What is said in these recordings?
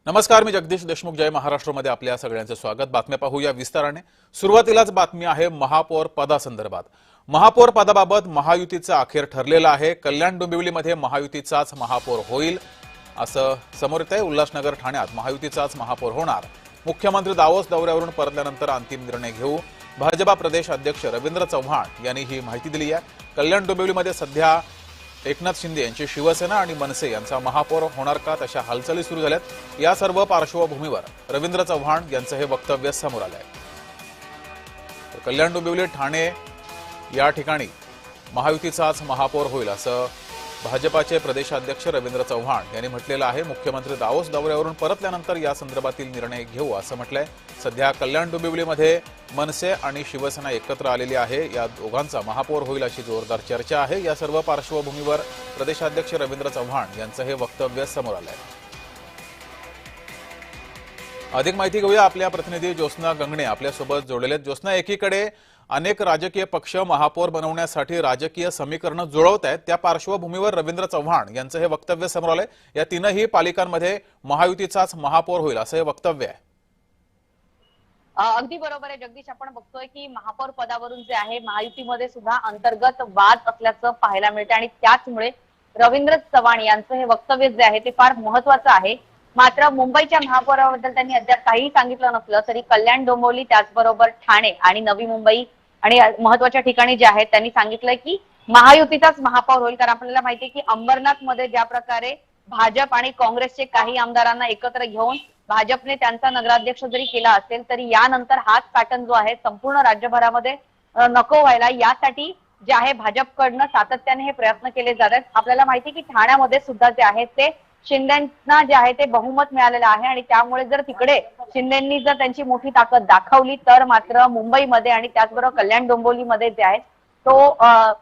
नमस्कार, मी जगदीश देशमुख. जय महाराष्ट्रमध्ये आपल्या सगळ्यांचे स्वागत. बातम्या पाहूया विस्ताराने. सुरुवातीलाच बातमी आहे महापौर पदासंदर्भात. महापौर पदाबाबत महायुतीचं अखेर ठरलेलं आहे. कल्याण डोंबिवलीमध्ये महायुतीचाच महापौर होईल असं समोर येत आहे. उल्हासनगर ठाण्यात महायुतीचाच महापौर होणार. मुख्यमंत्री दावोस दौऱ्यावरून परतल्यानंतर अंतिम निर्णय घेऊ, भाजपा प्रदेश अध्यक्ष रवींद्र चव्हाण यांनी ही माहिती दिली आहे. कल्याण डोंबिवलीमध्ये सध्या एकनाथ शिंदे यांची शिवसेना आणि मनसे यांचा महापौर होणार का, तशा हालचाली सुरू झाल्यात. या सर्व पार्श्वभूमीवर रवींद्र चव्हाण यांचं हे वक्तव्य समोर आलंय. कल्याण डोंबिवली ठाणे या ठिकाणी महायुतीचाच महापौर होईल असं भाजपाचे प्रदेशाध्यक्ष रवींद्र चव्हाण यांनी म्हटलेलं आहे. मुख्यमंत्री दावोस दौऱ्यावरून परतल्यानंतर या संदर्भातील निर्णय घेऊ असं म्हटलंय. सध्या कल्याण डोंबिवलीमध्ये मनसे आणि शिवसेना एकत्र आलेली आहे. या दोघांचा महापौर होईल अशी जोरदार चर्चा आहे. या सर्व पार्श्वभूमीवर प्रदेशाध्यक्ष रवींद्र चव्हाण यांचं हे वक्तव्य समोर आलंय. अधिक माहिती घेऊया. आपल्या प्रतिनिधी ज्योत्स्ना गंगणे आपल्यासोबत जोडलेले आहेत. ज्योत्स्ना, एकीकडे अनेक राजकीय पक्ष महापौर बनवण्यासाठी राजकीय समीकरणं जुळवत आहेत. त्या पार्श्वभूमीवर रवींद्र चव्हाण यांचं हे वक्तव्य समोर आलंय. या तीनही पालिकांमध्ये महायुतीचाच महापौर होईल असं हे वक्तव्य आहे. अगदी बरोबर आहे जगदीश. आपण बघतोय की महापौर पदावरून जे आहे महायुतीमध्ये सुद्धा अंतर्गत वाद असल्याचं पाहायला मिळते आणि त्याचमुळे रवींद्र चव्हाण यांचं हे वक्तव्य जे आहे ते फार महत्वाचं आहे. मात्र मुंबईच्या महापौराबद्दल त्यांनी अद्याप काही सांगितलं नसलं तरी कल्याण डोंबिवली त्याचबरोबर ठाणे आणि नवी मुंबई आणि महत्वाच्या ठिकाणी जे आहेत त्यांनी सांगितलंय की महायुतीचाच महापौर होईल. कारण आपल्याला माहितीये की अंबरनाथ मध्ये ज्या प्रकारे भाजप आणि काँग्रेसचे काही आमदारांना एकत्र घेऊन भाजपने त्यांचा नगराध्यक्ष जरी केला असेल तरी यानंतर हाच पॅटर्न जो आहे संपूर्ण राज्यभरामध्ये नको व्हायला, यासाठी जे आहे भाजपकडनं सातत्याने हे प्रयत्न केले जात आहेत. आपल्याला माहिती की ठाण्यामध्ये सुद्धा जे आहे ते शिंदेंना जे आहे ते बहुमत मिळालेलं आहे आणि त्यामुळे जर तिकडे शिंदेंनी जर त्यांची मोठी ताकद दाखवली तर मात्र मुंबईमध्ये आणि त्याचबरोबर कल्याण डोंबिवलीमध्ये जे आहे तो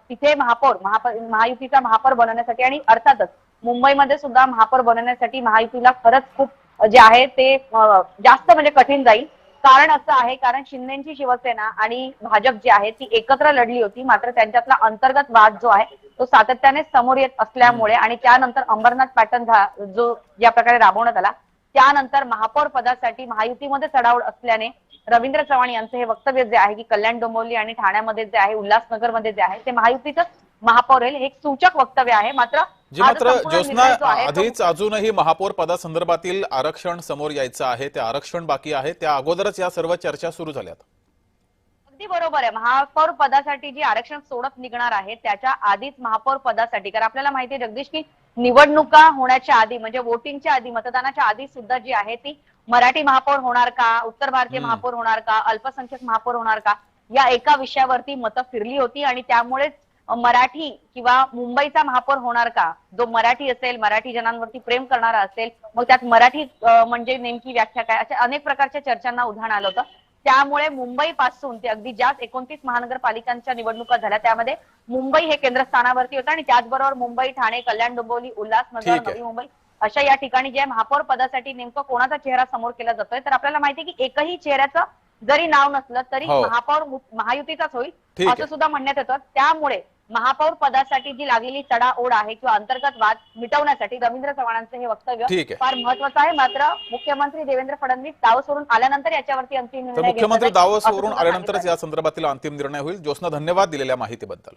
तिथे महायुतीचा महापौर बनवण्यासाठी आणि अर्थातच मुंबईमध्ये सुद्धा महापौर बनवण्यासाठी महायुतीला खरंच खूप जे आहे ते जास्त म्हणजे कठीण जाईल. कारण असं आहे, कारण शिंदेची शिवसेना आणि भाजप जी आहे ती एकत्र लढली होती. मात्र त्यांच्यातला अंतर्गत वाद जो आहे तो सातत्याने समोर येत असल्यामुळे आणि त्यानंतर अंबरनाथ पॅटर्न जो ज्या प्रकारे राबवण्यात आला त्यानंतर महापौर पदासाठी महायुतीमध्ये चढाओढ असल्याने रवींद्र चव्हाण यांचं हे वक्तव्य जे आहे की कल्याण डोंबिवली आणि ठाण्यामध्ये जे आहे उल्हासनगरमध्ये जे आहे ते महायुतीचंच महापौर होईल, हे एक सूचक वक्तव्य आहे. मात्र ज्योत्स्ना, आधीच अजूनही महापौर पदासंदर्भातील आरक्षण समोर यायचं आहे. ते आरक्षण बाकी आहे. त्या अगोदरच या सर्व चर्चा सुरू झाल्यात. अगदी बरोबर आहे. महापौर पदासाठी जी आरक्षण सोडत निघणार आहे त्याच्या आधीच महापौर पदासाठी, कारण आपल्याला माहिती आहे जगदीश की निवडणुका होण्याच्या आधी म्हणजे वोटिंगच्या आधी, मतदानाच्या आधी सुद्धा जी आहे ती मराठी महापौर होणार का, उत्तर भारतीय महापौर होणार का, अल्पसंख्याक महापौर होणार का, या एका विषयावरती मतं फिरली होती आणि त्यामुळेच मराठी किंवा मुंबईचा महापौर होणार का, जो मराठी असेल, मराठी जनांवरती प्रेम करणारा असेल, मग त्यात मराठी म्हणजे नेमकी व्याख्या काय, अशा अनेक प्रकारच्या चर्चांना उधाण आलं होतं. त्यामुळे मुंबई पासून ते अगदी ज्या 29 महानगरपालिकांच्या निवडणुका झाल्या त्यामध्ये मुंबई हे केंद्रस्थानावरती होतं आणि त्याचबरोबर मुंबई, ठाणे, कल्याण डोंबिवली, उल्हासनगर, नवी मुंबई अशा या ठिकाणी जे महापौर पदासाठी नेमकं कोणाचा चेहरा समोर केला जातोय, तर आपल्याला माहिती आहे की एकही चेहऱ्याचं जरी नाव नसलं तरी महापौर महायुतीचाच होईल असं सुद्धा म्हणण्यात येतं. त्यामुळे महापौर पदासाठी जी लागलेली चढाओढ आहे किंवा अंतर्गत वाद मिटवण्यासाठी रवींद्र चव्हाणांचं हे वक्तव्य फार महत्वाचं आहे. मात्र मुख्यमंत्री देवेंद्र फडणवीस दावोसवरून आल्यानंतर याच्यावरती अंतिम निर्णय मुख्यमंत्री दावोसवरून आल्यानंतरच या संदर्भातील अंतिम निर्णय होईल. ज्योत्स्ना, धन्यवाद दिलेल्या माहितीबद्दल.